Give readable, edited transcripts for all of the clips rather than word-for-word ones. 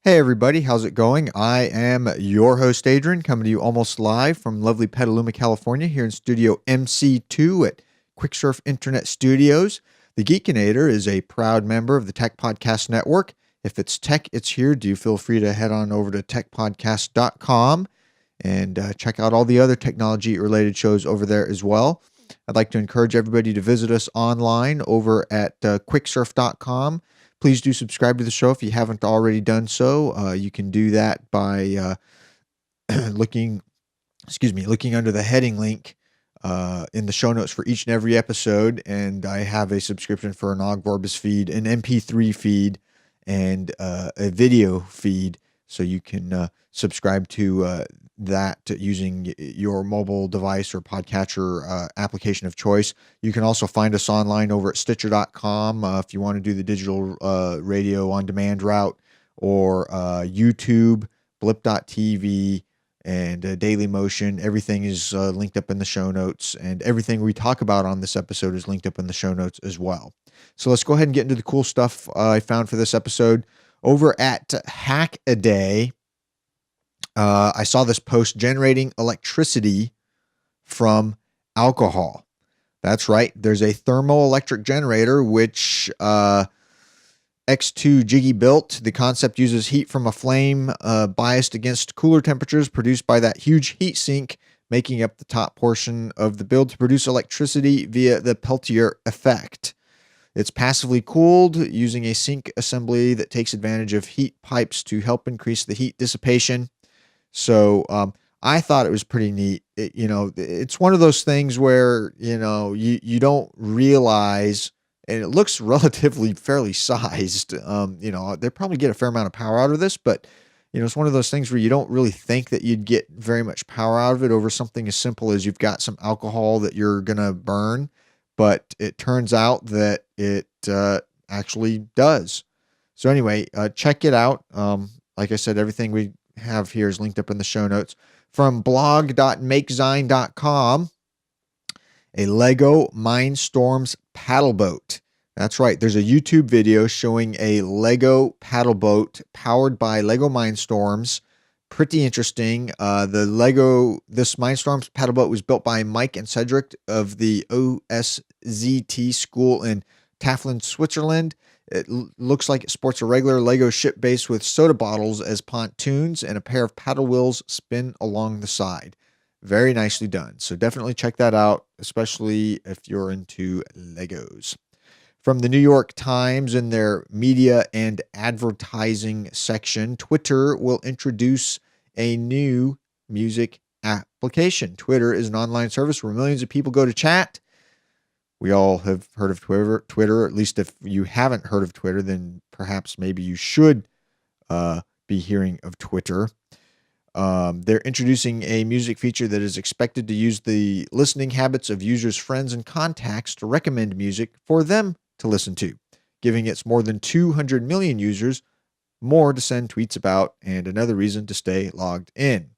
Hey everybody, how's it going? I am your host Adrian, coming to you almost live from lovely Petaluma, California, here in Studio MC2 at Quicksurf Internet Studios. The Geekinator is a proud member of the Tech Podcast Network. If it's tech, it's here. Do feel free to head on over to techpodcast.com and check out all the other technology-related shows over there as well. I'd like to encourage everybody to visit us online over at quicksurf.com. Please do subscribe to the show if you haven't already done so. You can do that by looking under the heading link in the show notes for each and every episode. And I have a subscription for an Og Vorbis feed, an MP3 feed, and a video feed, so you can subscribe to that using your mobile device or podcatcher application of choice. You can also find us online over at Stitcher.com if you want to do the digital radio on demand route, or YouTube, Blip.tv, and Daily Motion. Everything is linked up in the show notes, and everything we talk about on this episode is linked up in the show notes as well. So let's go ahead and get into the cool stuff I found for this episode. Over at Hack-A-Day, I saw this post: generating electricity from alcohol. That's right. There's a thermoelectric generator, which X2 Jiggy built. The concept uses heat from a flame biased against cooler temperatures produced by that huge heat sink, making up the top portion of the build to produce electricity via the Peltier effect. It's passively cooled using a sink assembly that takes advantage of heat pipes to help increase the heat dissipation. So I thought it was pretty neat. It's one of those things where, you don't realize, and it looks relatively fairly sized. They probably get a fair amount of power out of this, but, it's one of those things where you don't really think that you'd get very much power out of it over something as simple as you've got some alcohol that you're going to burn. But it turns out that it actually does. So anyway, check it out. Like I said, everything we have here is linked up in the show notes. From blog.makezine.com, a Lego Mindstorms paddleboat. That's right. There's a YouTube video showing a Lego paddleboat powered by Lego Mindstorms. Pretty interesting. This Mindstorms paddleboat was built by Mike and Cedric of the OSZT school in Taflin, Switzerland. It looks like it sports a regular Lego ship base with soda bottles as pontoons, and a pair of paddle wheels spin along the side. Very nicely done. So definitely check that out, especially if you're into Legos. From the New York Times, in their media and advertising section, Twitter will introduce a new music application. Twitter is an online service where millions of people go to chat. We all have heard of Twitter. At least if you haven't heard of Twitter, then perhaps maybe you should be hearing of Twitter. They're introducing a music feature that is expected to use the listening habits of users' friends and contacts to recommend music for them to listen to, giving its more than 200 million users more to send tweets about and another reason to stay logged in.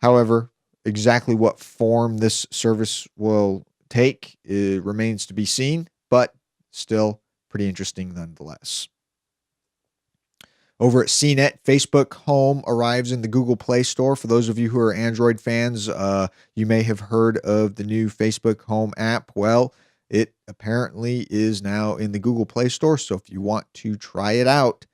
However, exactly what form this service will take, it remains to be seen, but still pretty interesting nonetheless. Over at CNET, Facebook Home arrives in the Google Play Store. For those of you who are Android fans, you may have heard of the new Facebook Home app. Well, it apparently is now in the Google Play Store, so if you want to try it out,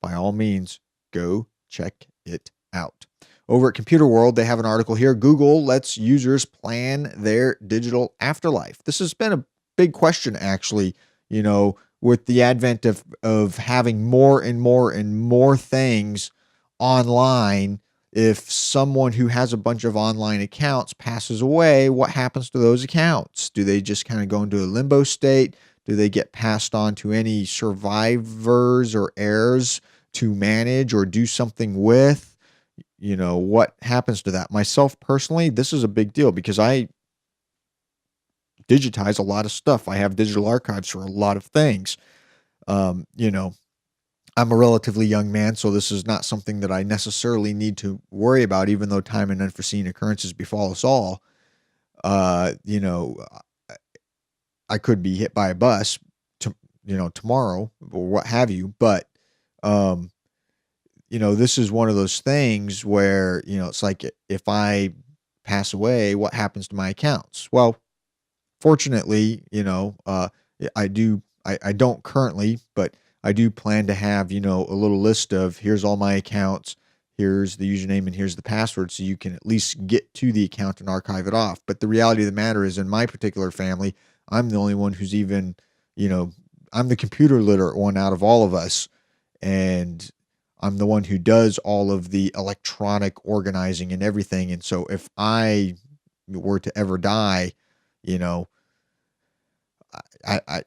by all means, go check it out. Over at Computer World, they have an article here. Google lets users plan their digital afterlife. This has been a big question, actually, with the advent of having more and more and more things online. If someone who has a bunch of online accounts passes away, what happens to those accounts? Do they just kind of go into a limbo state? Do they get passed on to any survivors or heirs to manage or do something with? What happens to that? Myself personally, this is a big deal because I digitize a lot of stuff. I have digital archives for a lot of things. I'm a relatively young man, so this is not something that I necessarily need to worry about, even though time and unforeseen occurrences befall us all. I could be hit by a bus tomorrow or what have you, but this is one of those things where, it's like if I pass away, what happens to my accounts? Well, fortunately, I don't currently, but I do plan to have, a little list of here's all my accounts, here's the username, and here's the password. So you can at least get to the account and archive it off. But the reality of the matter is, in my particular family, I'm the only one who's even, you know, I'm the computer literate one out of all of us. And I'm the one who does all of the electronic organizing and everything. And so if I were to ever die, you know, I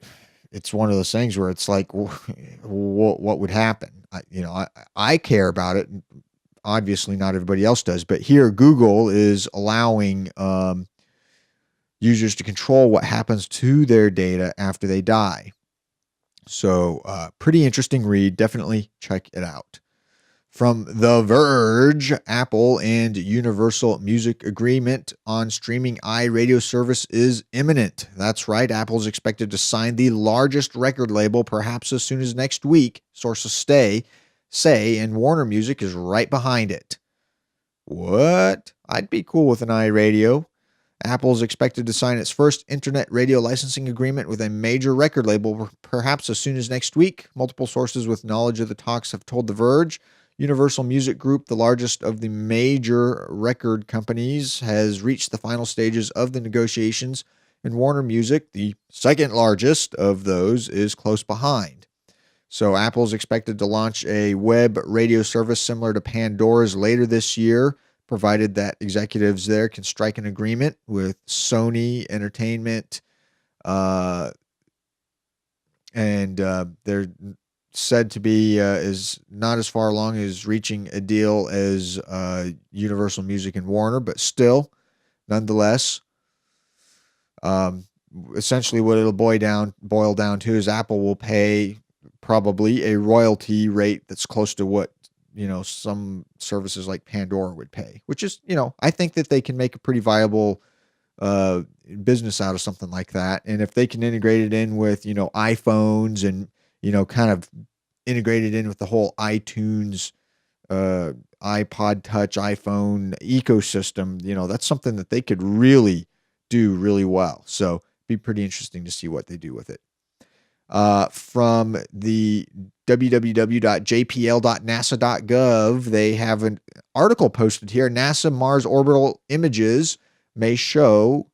it's one of those things where it's like, what would happen? I care about it. Obviously, not everybody else does, but here Google is allowing users to control what happens to their data after they die. So, pretty interesting read. Definitely check it out. From The Verge, Apple and Universal Music agreement on streaming iRadio service is imminent. That's right, Apple's expected to sign the largest record label perhaps as soon as next week, sources say, and Warner Music is right behind it. What? I'd be cool with an iRadio. Apple is expected to sign its first internet radio licensing agreement with a major record label perhaps as soon as next week. Multiple sources with knowledge of the talks have told The Verge. Universal Music Group, the largest of the major record companies, has reached the final stages of the negotiations, and Warner Music, the second largest of those, is close behind. So Apple is expected to launch a web radio service similar to Pandora's later this year, provided that executives there can strike an agreement with Sony Entertainment, and they're said to be is not as far along as reaching a deal as Universal Music and Warner, but still, nonetheless, essentially what it'll boil down to is Apple will pay probably a royalty rate that's close to what some services like Pandora would pay, which is I think that they can make a pretty viable business out of something like that, and if they can integrate it in with iPhones and kind of integrated in with the whole iTunes, iPod Touch, iPhone ecosystem, that's something that they could really do really well. So be pretty interesting to see what they do with it. From the www.jpl.nasa.gov, they have an article posted here. NASA Mars orbital images may show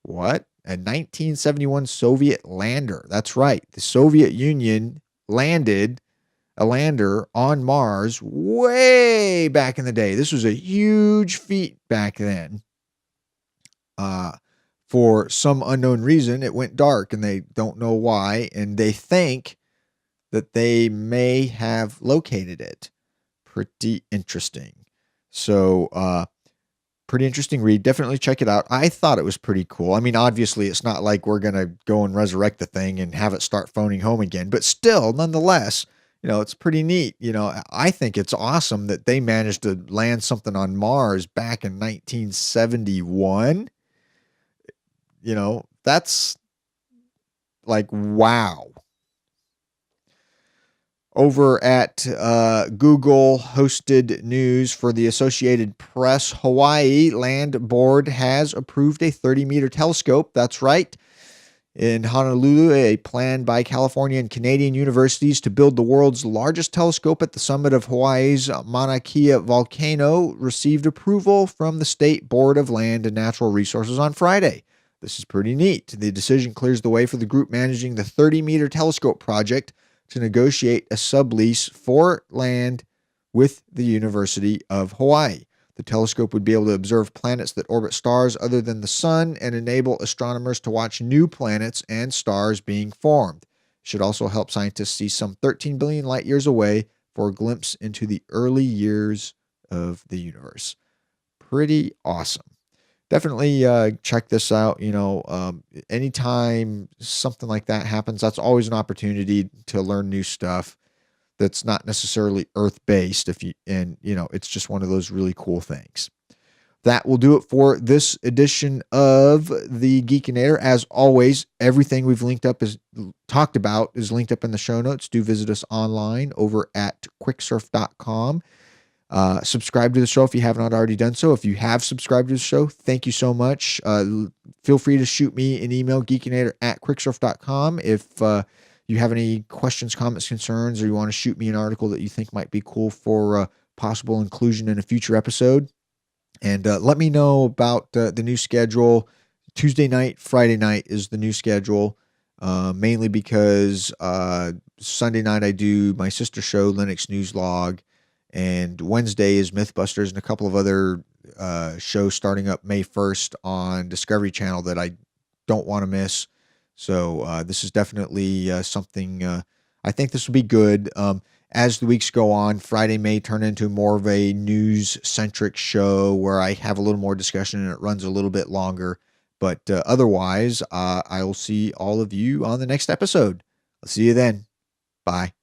what? A 1971 Soviet lander. That's right. The Soviet Union landed a lander on Mars way back in the day. This was a huge feat back then. For some unknown reason, it went dark and they don't know why. And they think that they may have located it. Pretty interesting. So, pretty interesting read. Definitely check it out. I thought it was pretty cool. I mean, obviously, it's not like we're going to go and resurrect the thing and have it start phoning home again. But still, nonetheless, it's pretty neat. I think it's awesome that they managed to land something on Mars back in 1971. That's like, wow. Over at Google hosted news for the Associated Press, Hawaii Land Board has approved a 30-meter telescope. That's right. In Honolulu, a plan by California and Canadian universities to build the world's largest telescope at the summit of Hawaii's Mauna Kea volcano received approval from the State Board of Land and Natural Resources on Friday. This is pretty neat. The decision clears the way for the group managing the 30-meter telescope project to negotiate a sublease for land with the University of Hawaii. The telescope would be able to observe planets that orbit stars other than the sun and enable astronomers to watch new planets and stars being formed. It should also help scientists see some 13 billion light years away for a glimpse into the early years of the universe. Pretty awesome. Definitely check this out. Anytime something like that happens, that's always an opportunity to learn new stuff that's not necessarily Earth-based. It's just one of those really cool things. that will do it for this edition of the Geekinator. As always, everything we've talked about is linked up in the show notes. Do visit us online over at quicksurf.com. Subscribe to the show if you have not already done so. If you have subscribed to the show, thank you so much. Feel free to shoot me an email, geekinator@quicksurf.com. If you have any questions, comments, concerns, or you want to shoot me an article that you think might be cool for possible inclusion in a future episode. And let me know about the new schedule. Tuesday night, Friday night is the new schedule, mainly because Sunday night I do my sister show, Linux News Log, and Wednesday is Mythbusters and a couple of other shows starting up May 1st on Discovery Channel that I don't want to miss. So this is definitely something I think this will be good. As the weeks go on, Friday may turn into more of a news-centric show where I have a little more discussion and it runs a little bit longer. But otherwise, I will see all of you on the next episode. I'll see you then. Bye.